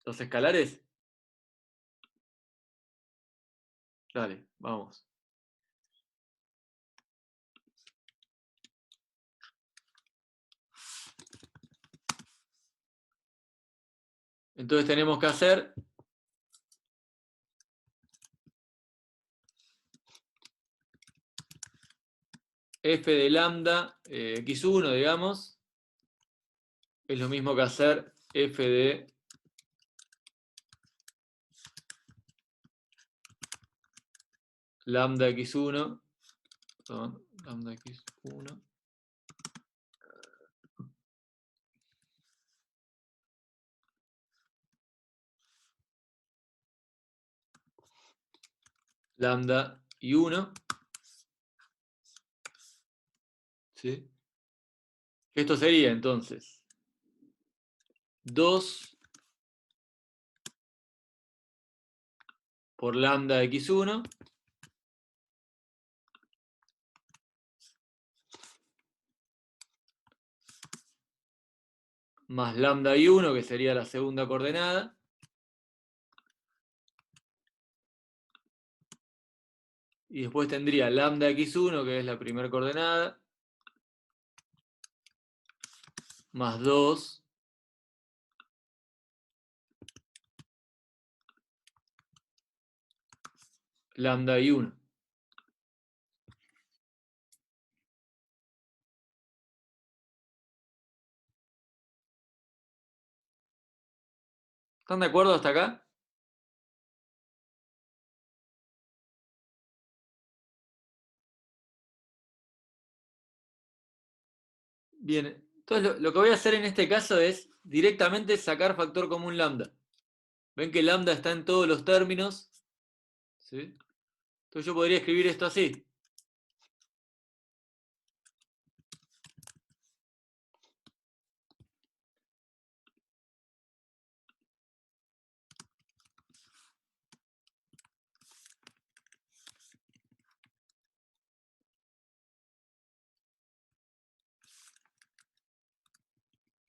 los escalares? Dale, vamos. Entonces tenemos que hacer f de lambda x1, digamos, es lo mismo que hacer f de lambda x1, perdón, lambda x1 lambda y 1, ¿sí? Esto sería entonces 2 por lambda x1 más lambda y 1, que sería la segunda coordenada, y después tendría lambda x1, que es la primera coordenada, más 2 lambda y 1. ¿Están de acuerdo hasta acá? Bien, entonces lo que voy a hacer en este caso es directamente sacar factor común lambda. Ven que lambda está en todos los términos, ¿sí? Entonces yo podría escribir esto así.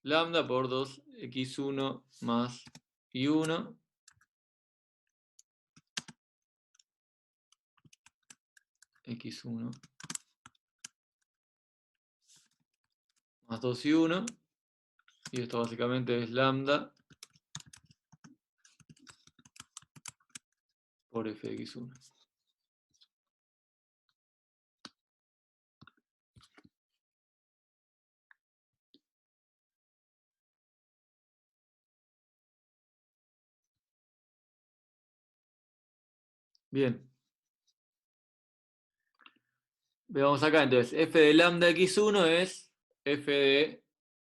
Lambda por 2x1 más y1 x1 más 2 y 1, y esto básicamente es lambda por f de x1. Bien, veamos acá entonces, f de lambda x1 es f de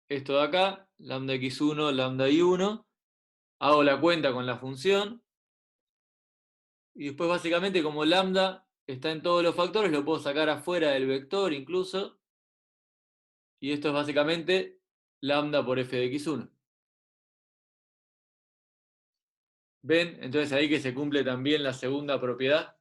esto de acá, lambda x1, lambda y1, hago la cuenta con la función, y después básicamente como lambda está en todos los factores, lo puedo sacar afuera del vector incluso, y esto es básicamente lambda por f de x1. ¿Ven? Entonces ahí que se cumple también la segunda propiedad.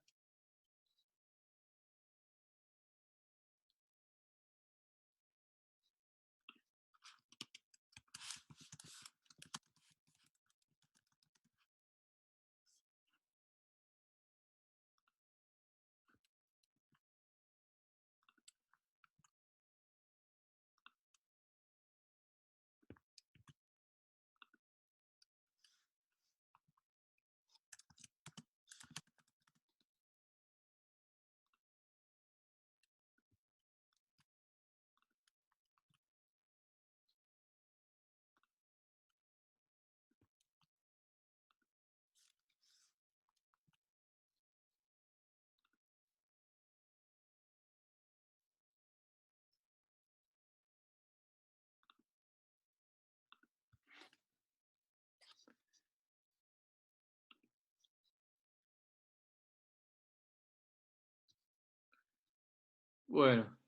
Bueno,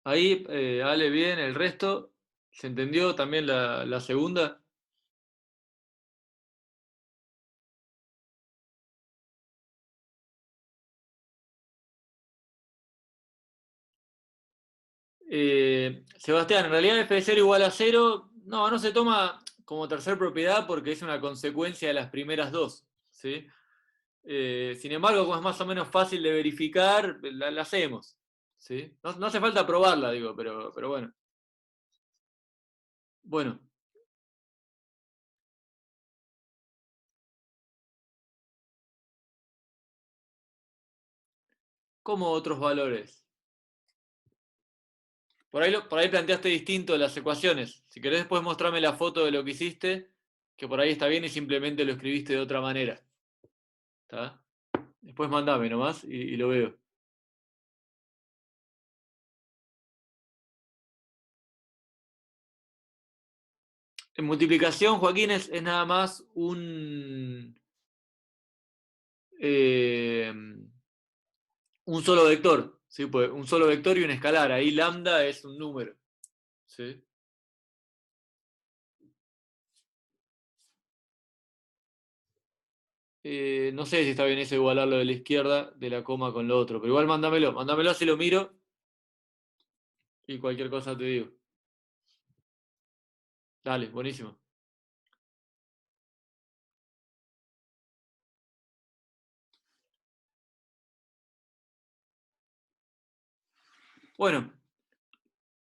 ahí, Ale, bien, el resto, ¿se entendió también la segunda? Sebastián, en realidad f de 0 igual a 0, no se toma como tercer propiedad porque es una consecuencia de las primeras dos, ¿sí? Sin embargo, como es más o menos fácil de verificar, la hacemos, ¿sí? No hace falta probarla, digo, pero bueno. Bueno, ¿Cómo otros valores? Por ahí planteaste distinto las ecuaciones. Si querés después mostrarme la foto de lo que hiciste, que por ahí está bien y simplemente lo escribiste de otra manera. ¿Está? Después mandame nomás y lo veo. En multiplicación, Joaquín, es nada más eh, un solo vector. ¿Sí? Pues un solo vector y un escalar. Ahí lambda es un número. ¿Sí? No sé si está bien eso igualar lo de la izquierda de la coma con lo otro, pero igual mándamelo así lo miro y cualquier cosa te digo. Dale, buenísimo. Bueno,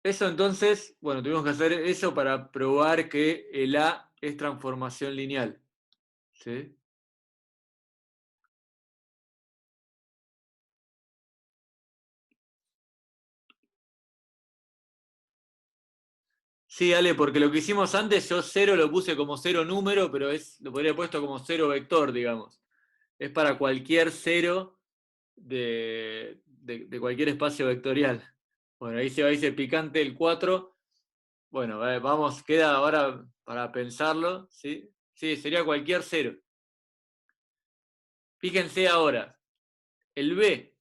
eso entonces, bueno, tuvimos que hacer eso para probar que el A es transformación lineal. ¿Sí? Sí, Ale, porque lo que hicimos antes, yo cero lo puse como cero número, pero lo podría haber puesto como cero vector, digamos. Es para cualquier cero de cualquier espacio vectorial. Bueno, ahí se va, dice picante el 4. Bueno, vamos, queda ahora para pensarlo, ¿sí? Sí, sería cualquier cero. Fíjense ahora, el B,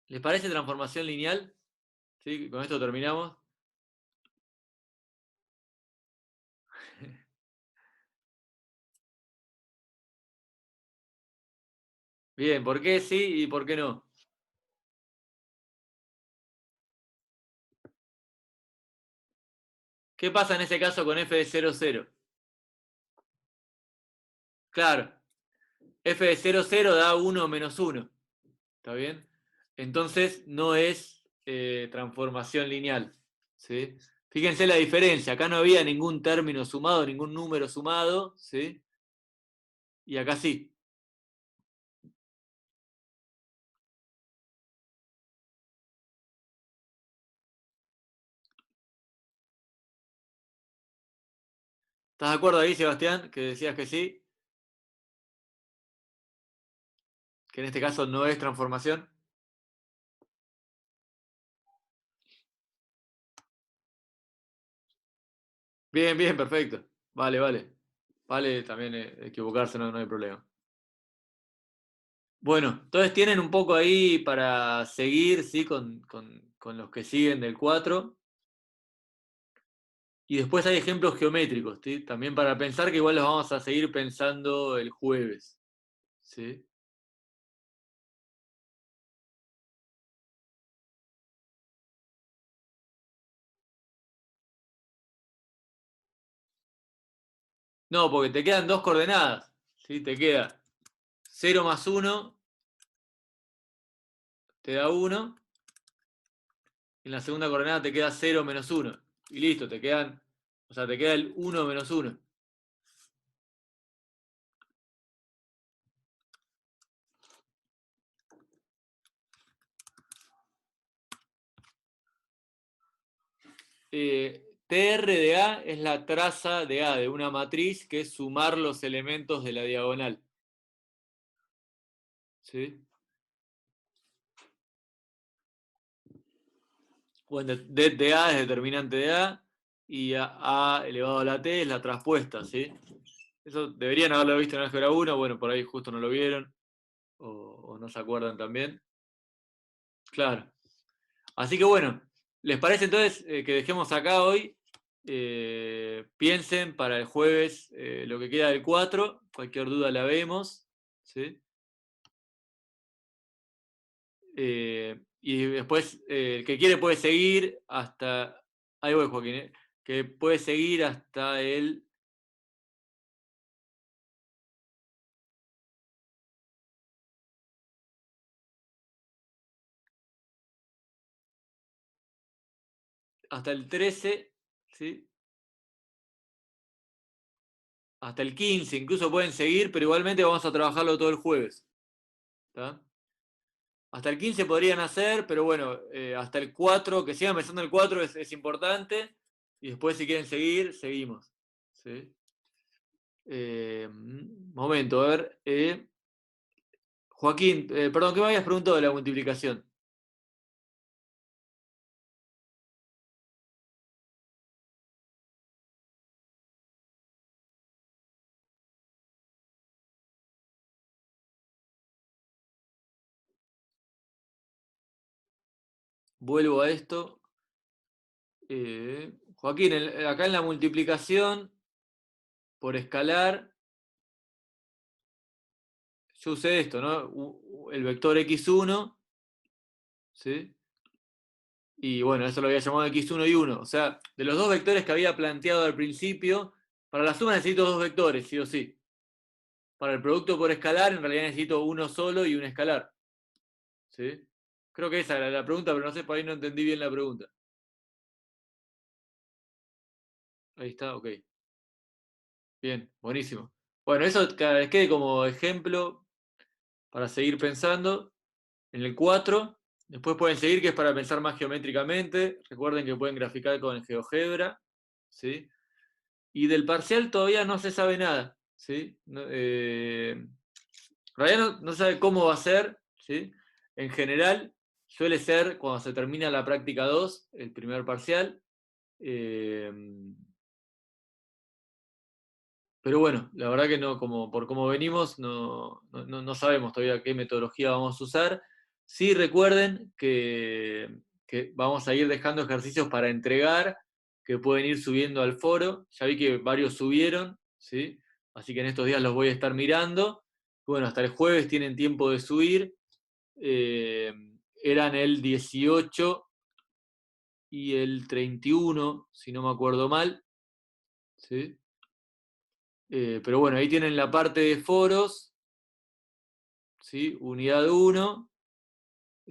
¿les parece transformación lineal? ¿Sí? Con esto terminamos. Bien, ¿por qué sí y por qué no? ¿Qué pasa en ese caso con f de 0, 0? Claro, f de 0, 0 da 1 menos 1. ¿Está bien? Entonces no es transformación lineal. ¿Sí? Fíjense la diferencia. Acá no había ningún término sumado, ningún número sumado. ¿Sí? Y acá sí. ¿Estás de acuerdo ahí, Sebastián? Que decías que sí, que en este caso no es transformación. Bien, bien, perfecto. Vale, vale. Vale también equivocarse, no hay problema. Bueno, entonces tienen un poco ahí para seguir, ¿sí? Con los que siguen del 4. Y después hay ejemplos geométricos, ¿sí? También para pensar que igual los vamos a seguir pensando el jueves. ¿Sí? No, porque te quedan dos coordenadas. ¿Sí? Te queda 0 más 1, te da 1. En la segunda coordenada te queda 0 menos 1. Y listo, o sea, te queda el 1 menos 1. TR de A es la traza de A de una matriz que es sumar los elementos de la diagonal. ¿Sí? Bueno, det de A es determinante de A y A elevado a la T es la traspuesta. ¿Sí? Eso deberían haberlo visto en álgebra 1, bueno, por ahí justo no lo vieron o no se acuerdan también. Claro. Así que bueno, ¿les parece entonces que dejemos acá hoy? Piensen para el jueves lo que queda del 4, cualquier duda la vemos. ¿Sí? Y después el que quiere puede seguir hasta... Ahí voy, Joaquín, que puede seguir hasta el 13, ¿sí? Hasta el 15, incluso pueden seguir, pero igualmente vamos a trabajarlo todo el jueves. ¿Está? Hasta el 15 podrían hacer, pero bueno, hasta el 4, que sigan pensando el 4 es importante. Y después, si quieren seguir, seguimos. ¿Sí? Momento, a ver. Joaquín, perdón, ¿qué me habías preguntado de la multiplicación? Vuelvo a esto. Joaquín, acá en la multiplicación por escalar, yo usé esto, ¿no? El vector x1, ¿sí? Y bueno, eso lo había llamado x1 y 1. O sea, de los dos vectores que había planteado al principio, para la suma necesito dos vectores, sí o sí. Para el producto por escalar, en realidad necesito uno solo y un escalar. ¿Sí? Creo que esa era la pregunta, pero no sé, por ahí no entendí bien la pregunta. Ahí está, ok. Bien, buenísimo. Bueno, eso quede como ejemplo para seguir pensando. En el 4, después pueden seguir, que es para pensar más geométricamente. Recuerden que pueden graficar con el GeoGebra. ¿Sí? Y del parcial todavía no se sabe nada. ¿Sí? En realidad no se sabe cómo va a ser. ¿Sí? En general, suele ser cuando se termina la práctica 2, el primer parcial. Eh, pero bueno, la verdad que no, como, por cómo venimos, no sabemos todavía qué metodología vamos a usar. Sí recuerden que vamos a ir dejando ejercicios para entregar, que pueden ir subiendo al foro. Ya vi que varios subieron, ¿sí? Así que en estos días los voy a estar mirando. Bueno, hasta el jueves tienen tiempo de subir. Eh, Eran el 18 y el 31, si no me acuerdo mal, ¿sí? Pero bueno, ahí tienen la parte de foros, ¿sí? Unidad 1.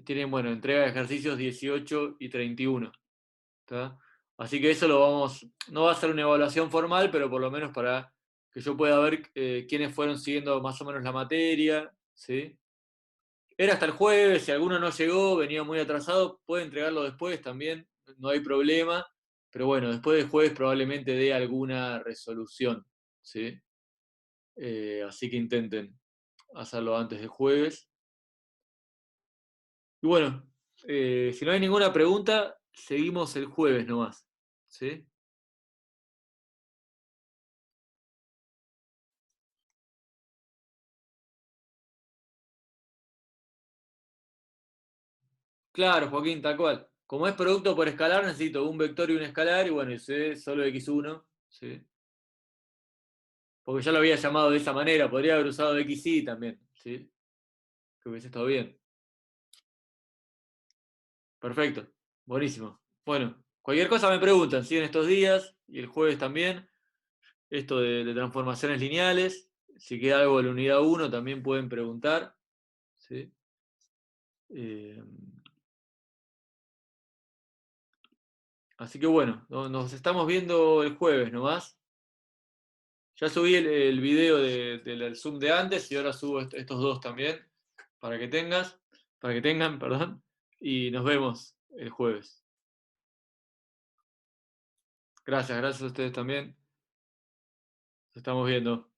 Tienen, bueno, entrega de ejercicios 18 y 31. ¿Está? Así que eso lo vamos, no va a ser una evaluación formal, pero por lo menos para que yo pueda ver quiénes fueron siguiendo más o menos la materia, ¿sí? Era hasta el jueves, si alguno no llegó, venía muy atrasado, puede entregarlo después también, no hay problema, pero bueno, después del jueves probablemente dé alguna resolución, ¿sí? Así que intenten hacerlo antes del jueves. Y bueno, si no hay ninguna pregunta, seguimos el jueves nomás. ¿Sí? Claro, Joaquín, tal cual. Como es producto por escalar, necesito un vector y un escalar, y bueno, ese es solo x1. ¿Sí? Porque ya lo había llamado de esa manera, podría haber usado xy también. ¿Sí? Que hubiese estado bien. Perfecto. Buenísimo. Bueno, cualquier cosa me preguntan, ¿sí? En estos días y el jueves también. Esto de transformaciones lineales. Si queda algo de la unidad 1 también pueden preguntar. ¿Sí? Eh, Así que bueno, nos estamos viendo el jueves nomás. Ya subí el video del Zoom de antes y ahora subo estos dos también para que para que tengan, perdón, y nos vemos el jueves. Gracias a ustedes también. Nos estamos viendo.